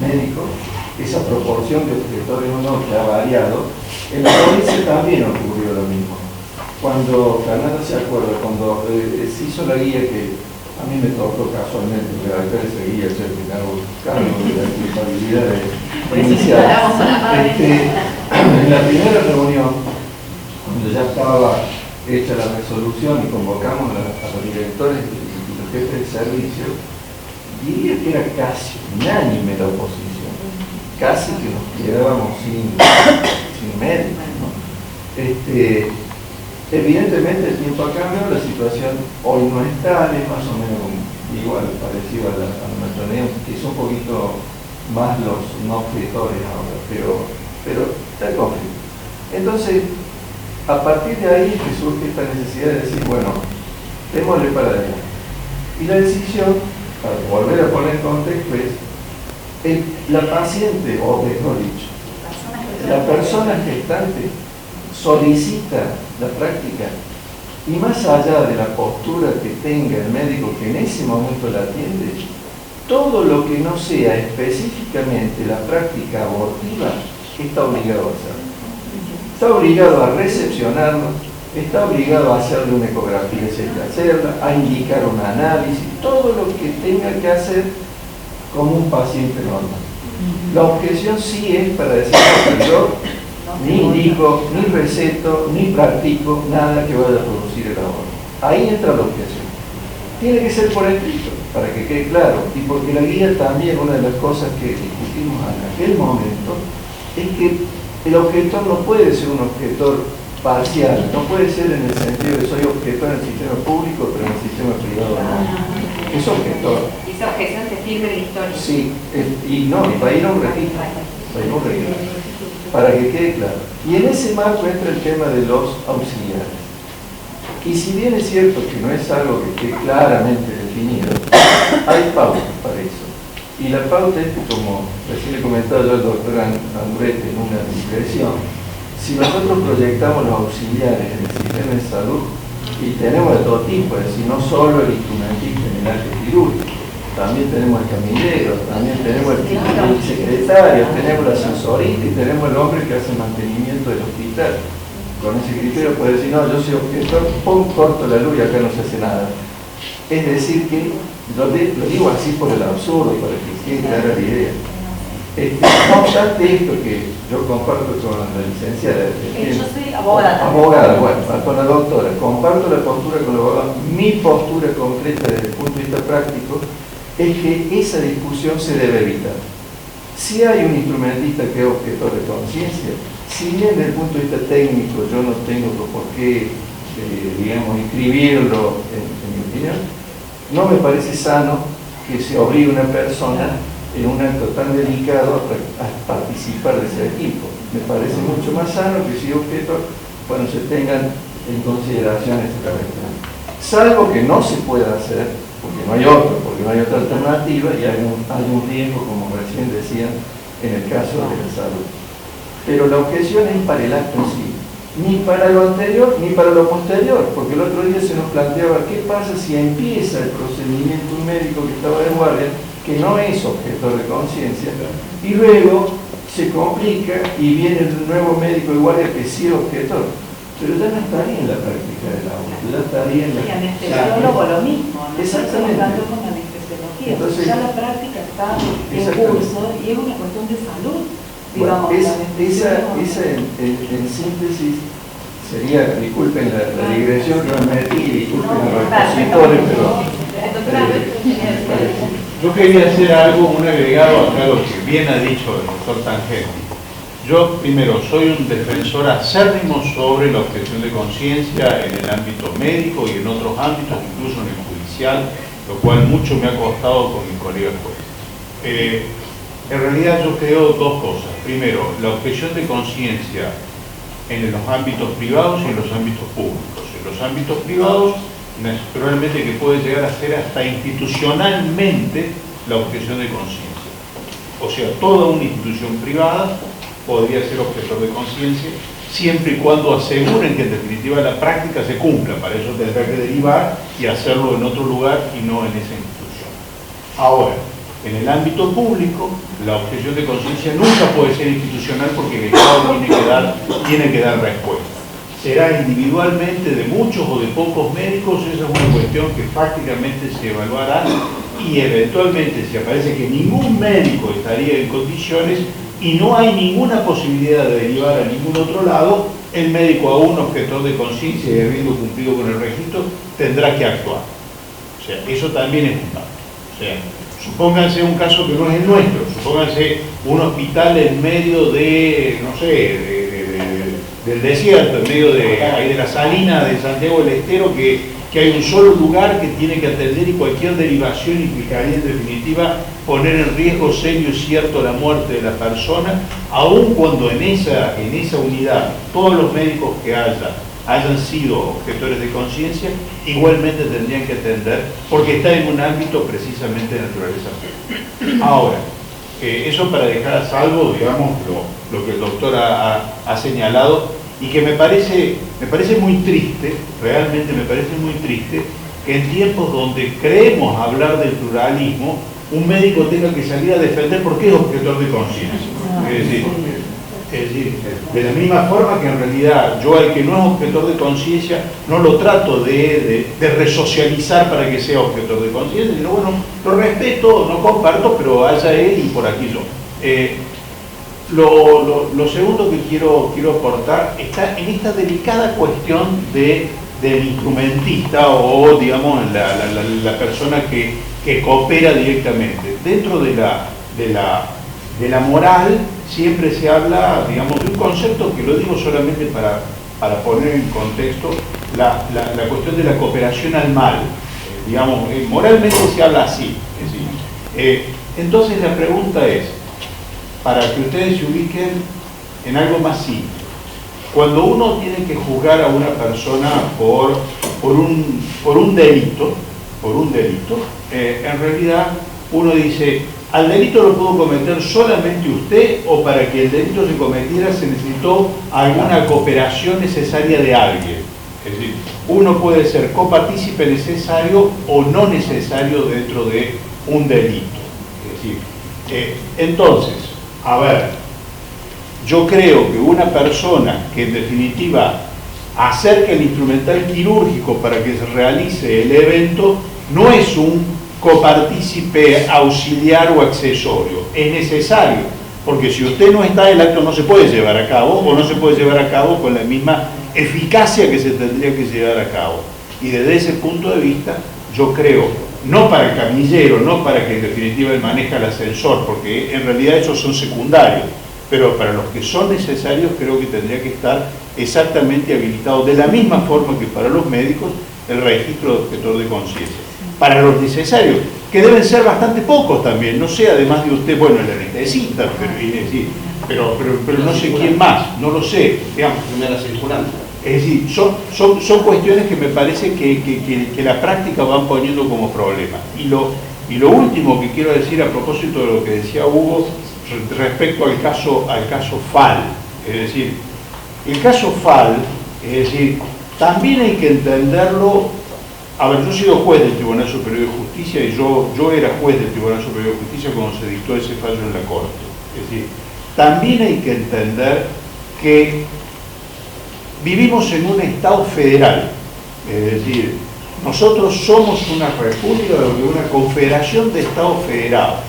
médicos, esa proporción de objetores o no que ha variado, en la provincia también ocurrió lo mismo. Cuando, Fernanda se acuerda, cuando se hizo la guía que a mí me tocó casualmente redactar esa guía, ser que hago cargo de la culpabilidad inicial. En la primera reunión, cuando ya estaba hecha la resolución y convocamos a los directores y los jefes de servicio, diría que era casi unánime la oposición, casi que nos quedábamos sin médicos, ¿no? Evidentemente el tiempo ha cambiado, la situación hoy no es tal, es más o menos igual, parecido a nuestro nivel, que es un poquito más los no objetores ahora, pero está el conflicto. Entonces, a partir de ahí es que surge esta necesidad de decir, bueno, démosle para adelante. Y la decisión, para volver a poner en contexto, es la paciente, o mejor dicho, la persona gestante solicita la práctica y más allá de la postura que tenga el médico que en ese momento la atiende, todo lo que no sea específicamente la práctica abortiva está obligado a hacerlo. Está obligado a recepcionarlo, está obligado a hacerle una ecografía si hay que hacerla, a indicar un análisis, todo lo que tenga que hacer como un paciente normal. La objeción sí es para decir que yo ni indico, ni receto, ni practico nada que vaya a producir el aborto. Ahí entra la objeción. Tiene que ser por escrito, para que quede claro, y porque la guía también, una de las cosas que discutimos en aquel momento, es que el objetor no puede ser un objetor parcial, no puede ser en el sentido de soy objetor en el sistema público, pero en el sistema privado no. Es objetor. Y esa objeción se firme en la historia. Sí, y va a ir a un registro. Para que quede claro. Y en ese marco entra el tema de los auxiliares. Y si bien es cierto que no es algo que esté claramente definido, hay pautas para eso. Y la pauta es que, como recién le comentaba yo al doctor Andrete en una digresión, si nosotros proyectamos los auxiliares en el sistema de salud, y tenemos de todo tipo, es decir, no solo el instrumentista en el arte quirúrgico, también tenemos el camillero, también tenemos el secretario, tenemos la sensorista y tenemos el hombre que hace mantenimiento del hospital. Con ese criterio puede decir, no, yo soy objetor, pum, corto la luz y acá no se hace nada. Es decir que, lo digo así por el absurdo, para que quede clara la idea. No obstante esto que yo comparto con la licenciada. Yo soy abogada. Abogada, bueno, con la doctora. Comparto la postura con la abogada. Mi postura concreta desde el punto de vista práctico es que esa discusión se debe evitar. Si hay un instrumentista que es objetor de conciencia, si bien desde el punto de vista técnico yo no tengo por qué, digamos, inscribirlo en mi opinión, no me parece sano que se obligue a una persona en un acto tan delicado a participar de ese equipo. Me parece mucho más sano que si objetor, bueno, se tengan en consideración esta característica. Salvo que no se pueda hacer, porque no hay otro, porque no hay otra alternativa y hay un riesgo, como recién decían, en el caso de la salud. Pero la objeción es para el acto en sí, ni para lo anterior ni para lo posterior, porque el otro día se nos planteaba qué pasa si empieza el procedimiento un médico que estaba de guardia, que no es objetor de conciencia, y luego se complica y viene el nuevo médico de guardia que sí es objetor. Pero ya no estaría en la práctica del aborto, ya estaría en la... Y anestesiólogo lo mismo, ¿no? Exactamente. Con anestesiología. Entonces, ya la práctica está en curso y es una cuestión de salud. Bueno, Digamos, esa en síntesis sería, disculpen la digresión que me metí, disculpen los expositores, pero... Yo quería hacer algo, un agregado acá a lo que bien ha dicho el doctor Tangenti. Yo, primero, soy un defensor acérrimo sobre la objeción de conciencia en el ámbito médico y en otros ámbitos, incluso en el judicial, lo cual mucho me ha costado con mis colegas jueces. En realidad yo creo dos cosas. Primero, la objeción de conciencia en los ámbitos privados y en los ámbitos públicos. En los ámbitos privados, naturalmente que puede llegar a ser hasta institucionalmente la objeción de conciencia. O sea, toda una institución privada podría ser objetor de conciencia, siempre y cuando aseguren que en definitiva la práctica se cumpla. Para eso tendrá que derivar y hacerlo en otro lugar y no en esa institución. Ahora, en el ámbito público, la objeción de conciencia nunca puede ser institucional porque el Estado tiene que dar respuesta. Será individualmente de muchos o de pocos médicos, esa es una cuestión que prácticamente se evaluará y eventualmente si aparece que ningún médico estaría en condiciones y no hay ninguna posibilidad de derivar a ningún otro lado, el médico aún objetor de conciencia y habiendo cumplido con el registro tendrá que actuar. O sea, eso también es un dato. O sea, supónganse un caso que no es el nuestro, supónganse un hospital en medio de, no sé, del desierto, en medio de la salina de Santiago del Estero, que hay un solo lugar que tiene que atender y cualquier derivación implicaría en definitiva poner en riesgo serio y cierto la muerte de la persona, aun cuando en esa unidad todos los médicos que hayan sido objetores de conciencia, igualmente tendrían que atender, porque está en un ámbito precisamente de naturaleza pública. Ahora, eso para dejar a salvo, digamos, lo que el doctor ha señalado, y que me parece muy triste, realmente me parece muy triste, que en tiempos donde creemos hablar del pluralismo, un médico tenga que salir a defender porque es objetor de conciencia. Es decir, de la misma forma que en realidad yo al que no es objetor de conciencia no lo trato de resocializar para que sea objetor de conciencia, sino bueno, lo respeto, no comparto, pero allá él y por aquí yo. Lo segundo que quiero aportar está en esta delicada cuestión del instrumentista o, digamos, la persona que coopera directamente. Dentro de la moral siempre se habla, digamos, de un concepto que lo digo solamente para poner en contexto la cuestión de la cooperación al mal. Digamos, moralmente se habla así. Es decir, entonces la pregunta es, para que ustedes se ubiquen en algo más simple. Cuando uno tiene que juzgar a una persona por un delito, en realidad uno dice, ¿al delito lo pudo cometer solamente usted o para que el delito se cometiera se necesitó alguna cooperación necesaria de alguien? Es decir, uno puede ser copartícipe necesario o no necesario dentro de un delito. Es decir, entonces, a ver, yo creo que una persona que en definitiva acerca el instrumental quirúrgico para que se realice el evento no es un copartícipe auxiliar o accesorio, es necesario, porque si usted no está, el acto no se puede llevar a cabo o no se puede llevar a cabo con la misma eficacia que se tendría que llevar a cabo. Y desde ese punto de vista, yo creo, no para el camillero, no para que en definitiva él maneja el ascensor, porque en realidad esos son secundarios, pero para los que son necesarios creo que tendría que estar exactamente habilitado de la misma forma que para los médicos el registro de objetor de conciencia. Para los necesarios, que deben ser bastante pocos también, no sé, además de usted, bueno, el anestesista, pero no sé quién más, no lo sé, digamos, primera circulante. Es decir, son cuestiones que me parece que la práctica van poniendo como problema. Y lo último que quiero decir a propósito de lo que decía Hugo respecto al caso FAL. Es decir, el caso FAL, es decir, también hay que entenderlo. A ver, yo he sido juez del Tribunal Superior de Justicia y yo era juez del Tribunal Superior de Justicia cuando se dictó ese fallo en la Corte. Es decir, también hay que entender que vivimos en un Estado federal, es decir, nosotros somos una república, una confederación de Estados federados,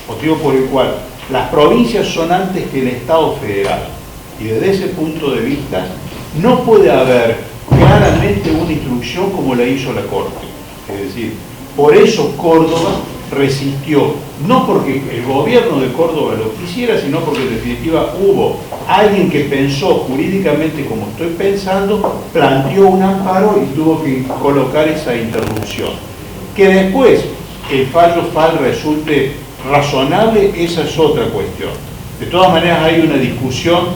motivo por el cual las provincias son antes que el Estado federal. Y desde ese punto de vista no puede haber claramente una instrucción como la hizo la Corte. Es decir, por eso Córdoba resistió, no porque el gobierno de Córdoba lo quisiera, sino porque en definitiva hubo alguien que pensó jurídicamente como estoy pensando, planteó un amparo y tuvo que colocar esa interrupción. Que después el fallo FAL resulte razonable, esa es otra cuestión. De todas maneras hay una discusión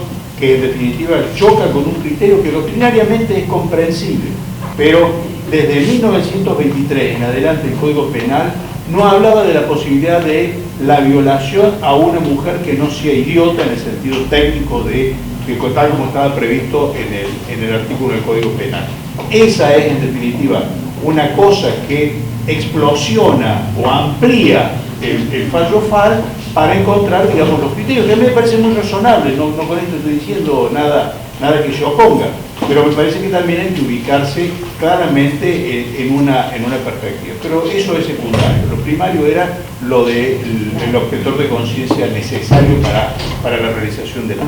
que en definitiva choca con un criterio que doctrinariamente es comprensible, pero desde 1923 en adelante el Código Penal no hablaba de la posibilidad de la violación a una mujer que no sea idiota en el sentido técnico de que tal como estaba previsto en el artículo del Código Penal. Esa es en definitiva una cosa que explosiona o amplía el fallo FAL para encontrar, digamos, los criterios, que a mí me parece muy razonable, no con esto estoy diciendo nada que se oponga, pero me parece que también hay que ubicarse claramente en una perspectiva. Pero eso es secundario, lo primario era lo del objetor de conciencia necesario para la realización de la